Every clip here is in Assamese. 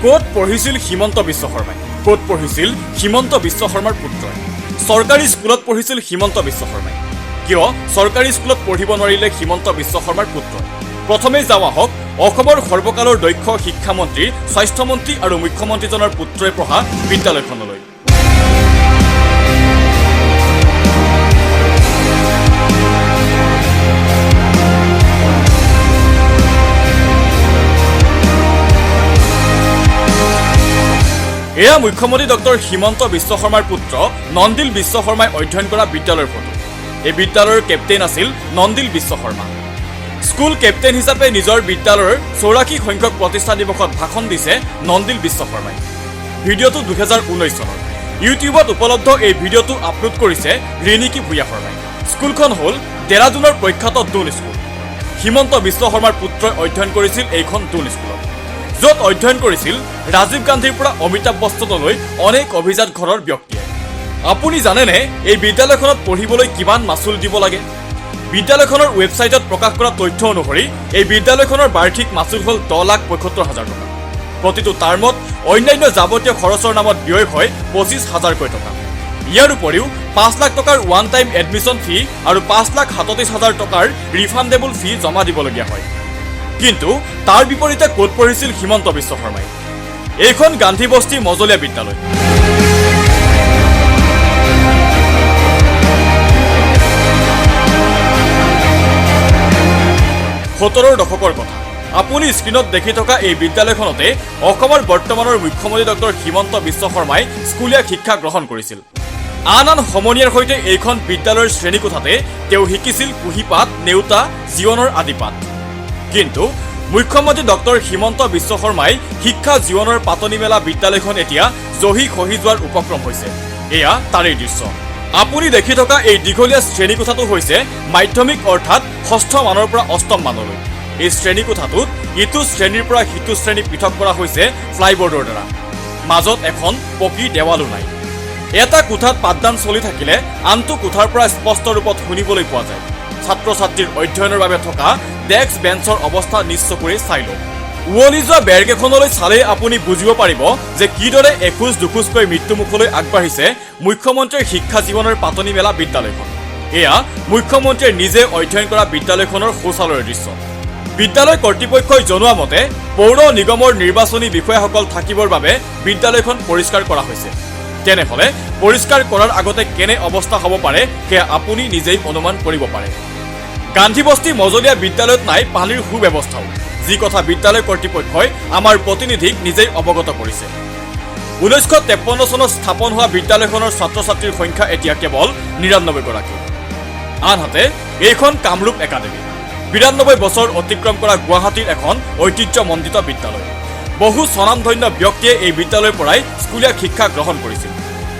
ক'ত পঢ়িছিল হিমন্ত বিশ্ব শৰ্মাই? ক'ত পঢ়িছিল হিমন্ত বিশ্ব শৰ্মাৰ পুত্ৰই? চৰকাৰী স্কুলত পঢ়িছিল হিমন্ত বিশ্ব শৰ্মাই। কিয় চৰকাৰী স্কুলত পঢ়িব নোৱাৰিলে হিমন্ত বিশ্ব শৰ্মাৰ পুত্ৰই? প্ৰথমে যাওঁ আহক অসমৰ সৰ্বকালৰ দক্ষ শিক্ষামন্ত্ৰী, স্বাস্থ্যমন্ত্ৰী আৰু মুখ্যমন্ত্ৰীজনৰ পুত্ৰই পঢ়া বিদ্যালয়খনলৈ। এয়া মুখ্যমন্ত্ৰী ডক্টৰ হিমন্ত বিশ্ব শৰ্মাৰ পুত্ৰ নন্দিল বিশ্ব শৰ্মাই অধ্যয়ন কৰা বিদ্যালয়ৰ ফটো। এই বিদ্যালয়ৰ কেপ্টেইন আছিল নন্দিল বিশ্ব শৰ্মা। স্কুল কেপ্টেইন হিচাপে নিজৰ বিদ্যালয়ৰ 84 সংখ্যক প্ৰতিষ্ঠা দিৱসত ভাষণ দিছে নন্দিল বিশ্ব শৰ্মাই। ভিডিঅ'টো 2019 চনৰ। ইউটিউবত উপলব্ধ এই ভিডিঅ'টো আপলোড কৰিছে ৰিণিকী ভূঞা শৰ্মাই। স্কুলখন হ'ল দেৰাদুনৰ প্ৰখ্যাত দুন স্কুল। হিমন্ত বিশ্ব শৰ্মাৰ পুত্ৰই অধ্যয়ন কৰিছিল এইখন দুন স্কুলত, য'ত অধ্যয়ন কৰিছিল ৰাজীৱ গান্ধীৰ পৰা অমিতাভ বচ্চনলৈ অনেক অভিজাত ঘৰৰ ব্যক্তিয়ে। আপুনি জানেনে এই বিদ্যালয়খনত পঢ়িবলৈ কিমান মাচুল দিব লাগে? বিদ্যালয়খনৰ ৱেবছাইটত প্ৰকাশ কৰা তথ্য অনুসৰি এই বিদ্যালয়খনৰ বাৰ্ষিক মাচুল হ'ল 10,75,000 টকা। প্ৰতিটো টাৰ্মত অন্যান্য যাৱতীয় খৰচৰ নামত ব্যয় হয় 25,000কৈ টকা। ইয়াৰ উপৰিও 5 লাখ টকাৰ ওৱান টাইম এডমিশ্যন ফি আৰু 5,37,000 টকাৰ ৰিফাণ্ডেবল ফি জমা দিবলগীয়া হয়। কিন্তু তাৰ বিপৰীতে ক'ত পঢ়িছিল হিমন্ত বিশ্ব শৰ্মাই? এইখন গান্ধী বস্তি মজলীয়া বিদ্যালয়। 70ৰ দশকৰ কথা। আপুনি স্ক্ৰীণত দেখি থকা এই বিদ্যালয়খনতে অসমৰ বৰ্তমানৰ মুখ্যমন্ত্ৰী ডক্টৰ হিমন্ত বিশ্ব শৰ্মাই স্কুলীয়া শিক্ষা গ্ৰহণ কৰিছিল। আন সমনীয়াৰ সৈতে এইখন বিদ্যালয়ৰ শ্ৰেণীকোঠাতে তেওঁ শিকিছিল কুঁহিপাত, নেওতা, জীৱনৰ আদিপাত। কিন্তু মুখ্যমন্ত্ৰী ডক্টৰ হিমন্ত বিশ্ব শৰ্মাই শিক্ষা জীৱনৰ পাতনি মেলা বিদ্যালয়খন এতিয়া জহি খহি যোৱাৰ উপক্ৰম হৈছে। এয়া তাৰেই দৃশ্য। আপুনি দেখি থকা এই দীঘলীয়া শ্ৰেণীকোঠাটো হৈছে মাধ্যমিক অৰ্থাৎ 6ষ্ঠ মানৰ পৰা 8ম মানলৈ। এই শ্ৰেণীকোঠাটোত ইটো শ্ৰেণীৰ পৰা সিটো শ্ৰেণী পৃথক কৰা হৈছে ফ্লাইবোৰ্ডৰ দ্বাৰা। মাজত এখন পকী দেৱালো নাই। এটা কোঠাত পাঠদান চলি থাকিলে আনটো কোঠাৰ পৰা স্পষ্ট ৰূপত শুনিবলৈ পোৱা যায়। ছাত্ৰ ছাত্ৰীৰ অধ্যয়নৰ বাবে থকা ডেস্ক বেঞ্চৰ অৱস্থা নিশ্চয় কৰি চাই লওক। উৱলি যোৱা বেৰকেইখনলৈ চালেই আপুনি বুজিব পাৰিব যে কিদৰে এখোজ দুখোজকৈ মৃত্যুমুখলৈ আগবাঢ়িছে মুখ্যমন্ত্ৰীৰ শিক্ষা জীৱনৰ পাতনি মেলা বিদ্যালয়খন। এয়া মুখ্যমন্ত্ৰীয়ে নিজে অধ্যয়ন কৰা বিদ্যালয়খনৰ শৌচালয়ৰ দৃশ্য। বিদ্যালয় কৰ্তৃপক্ষই জনোৱা মতে পৌৰ নিগমৰ নিৰ্বাচনী বিষয়াসকল থাকিবৰ বাবে বিদ্যালয়খন পৰিষ্কাৰ কৰা হৈছে। তেনেহ'লে পৰিষ্কাৰ কৰাৰ আগতে কেনে অৱস্থা হ'ব পাৰে সেয়া আপুনি নিজেই অনুমান কৰিব পাৰে। গান্ধী বস্তি মজলীয়া বিদ্যালয়ত নাই পানীৰ সুব্যৱস্থাও, যি কথা বিদ্যালয় কৰ্তৃপক্ষই আমাৰ প্ৰতিনিধিক নিজেই অৱগত কৰিছে। 1953 চনত স্থাপন হোৱা বিদ্যালয়খনৰ ছাত্ৰ ছাত্ৰীৰ সংখ্যা এতিয়া কেৱল 99 গৰাকী। আনহাতে এইখন কামৰূপ একাডেমী, 92 বছৰ অতিক্ৰম কৰা গুৱাহাটীৰ এখন ঐতিহ্যমণ্ডিত বিদ্যালয়। বহু স্বনামধন্য ব্যক্তিয়ে এই বিদ্যালয়ৰ পৰাই স্কুলীয়া শিক্ষা গ্ৰহণ কৰিছিল।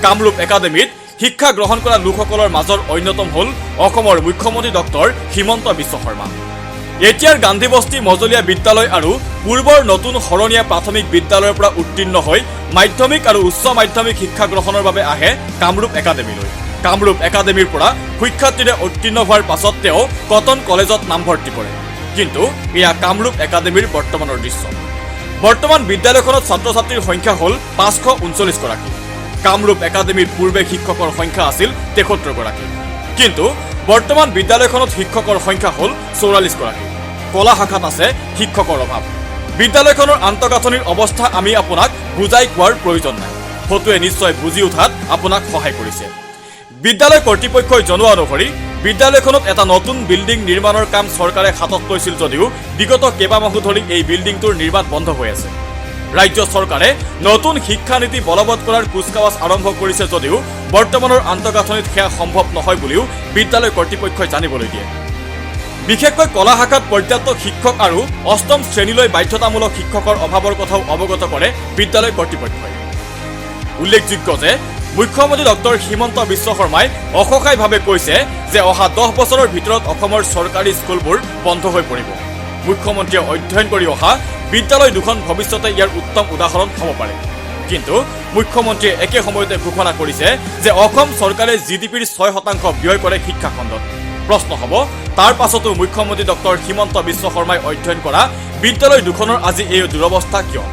কামৰূপ একাডেমীত শিক্ষা গ্ৰহণ কৰা লোকসকলৰ মাজৰ অন্যতম হ'ল অসমৰ মুখ্যমন্ত্ৰী ডক্টৰ হিমন্ত বিশ্ব শৰ্মা। এতিয়াৰ গান্ধী বস্তি মজলীয়া বিদ্যালয় আৰু পূৰ্বৰ নতুন শৰণীয়া প্ৰাথমিক বিদ্যালয়ৰ পৰা উত্তীৰ্ণ হৈ মাধ্যমিক আৰু উচ্চ মাধ্যমিক শিক্ষা গ্ৰহণৰ বাবে আহে কামৰূপ একাডেমীলৈ। কামৰূপ একাডেমীৰ পৰা সুখ্যাতিৰে উত্তীৰ্ণ হোৱাৰ পাছত তেওঁ কটন কলেজত নামভৰ্তি কৰে। কিন্তু এয়া কামৰূপ একাডেমীৰ বৰ্তমানৰ দৃশ্য। বৰ্তমান বিদ্যালয়খনত ছাত্ৰ ছাত্ৰীৰ সংখ্যা হ'ল 539 গৰাকী। কামৰূপ একাডেমীৰ পূৰ্বে শিক্ষকৰ সংখ্যা আছিল 73 গৰাকী। কিন্তু বৰ্তমান বিদ্যালয়খনত শিক্ষকৰ সংখ্যা হ'ল 44 গৰাকী। কলা শাখাত আছে শিক্ষকৰ অভাৱ। বিদ্যালয়খনৰ আন্তঃগাঁথনিৰ অৱস্থা আমি আপোনাক বুজাই কোৱাৰ প্ৰয়োজন নাই। ফটোৱে নিশ্চয় বুজি উঠাত আপোনাক সহায় কৰিছে। বিদ্যালয় কৰ্তৃপক্ষই জনোৱা অনুসৰি বিদ্যালয়খনত এটা নতুন বিল্ডিং নিৰ্মাণৰ কাম চৰকাৰে হাতত লৈছিল যদিও বিগত কেইবামাহো ধৰি এই বিল্ডিংটোৰ নিৰ্মাণ বন্ধ হৈ আছে। ৰাজ্য চৰকাৰে নতুন শিক্ষানীতি বলবৎ কৰাৰ কুচকাৱাজ আৰম্ভ কৰিছে যদিও বৰ্তমানৰ আন্তঃগাঁথনিত সেয়া সম্ভৱ নহয় বুলিও বিদ্যালয় কৰ্তৃপক্ষই জানিবলৈ দিয়ে। বিশেষকৈ কলা শাখাত পৰ্যাপ্ত শিক্ষক আৰু 8ম শ্ৰেণীলৈ বাধ্যতামূলক শিক্ষকৰ অভাৱৰ কথাও অৱগত কৰে বিদ্যালয় কৰ্তৃপক্ষই। উল্লেখযোগ্য যে মুখ্যমন্ত্ৰী ডক্টৰ হিমন্ত বিশ্ব শৰ্মাই অসহায়ভাৱে কৈছে যে অহা 10 বছৰৰ ভিতৰত অসমৰ চৰকাৰী স্কুলবোৰ বন্ধ হৈ পৰিব। মুখ্যমন্ত্ৰীয়ে অধ্যয়ন কৰি অহা বিদ্যালয় দুখন ভৱিষ্যতে ইয়াৰ উত্তম উদাহৰণ হ'ব পাৰে। কিন্তু মুখ্যমন্ত্ৰীয়ে একে সময়তে ঘোষণা কৰিছে যে অসম চৰকাৰে জিডিপিৰ 6% ব্যয় কৰে শিক্ষা খণ্ডত। প্ৰশ্ন হ'ব, তাৰ পাছতো মুখ্যমন্ত্ৰী ডক্টৰ হিমন্ত বিশ্ব শৰ্মাই অধ্যয়ন কৰা বিদ্যালয় দুখনৰ আজি এই দুৰৱস্থা কিয়?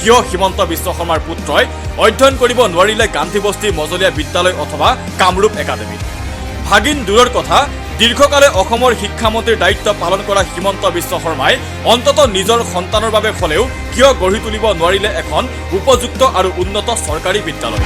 কিয় হিমন্ত বিশ্ব শৰ্মাৰ পুত্ৰই অধ্যয়ন কৰিব নোৱাৰিলে গান্ধী বস্তি মজলীয়া বিদ্যালয় অথবা কামৰূপ একাডেমীত। ভাগিন দূৰৰ কথা, দীৰ্ঘকালে অসমৰ শিক্ষামন্ত্ৰীৰ দায়িত্ব পালন কৰা হিমন্ত বিশ্ব শৰ্মাই অন্ততঃ নিজৰ সন্তানৰ বাবে হ'লেও কিয় গঢ়ি তুলিব নোৱাৰিলে এখন উপযুক্ত আৰু উন্নত চৰকাৰী বিদ্যালয়।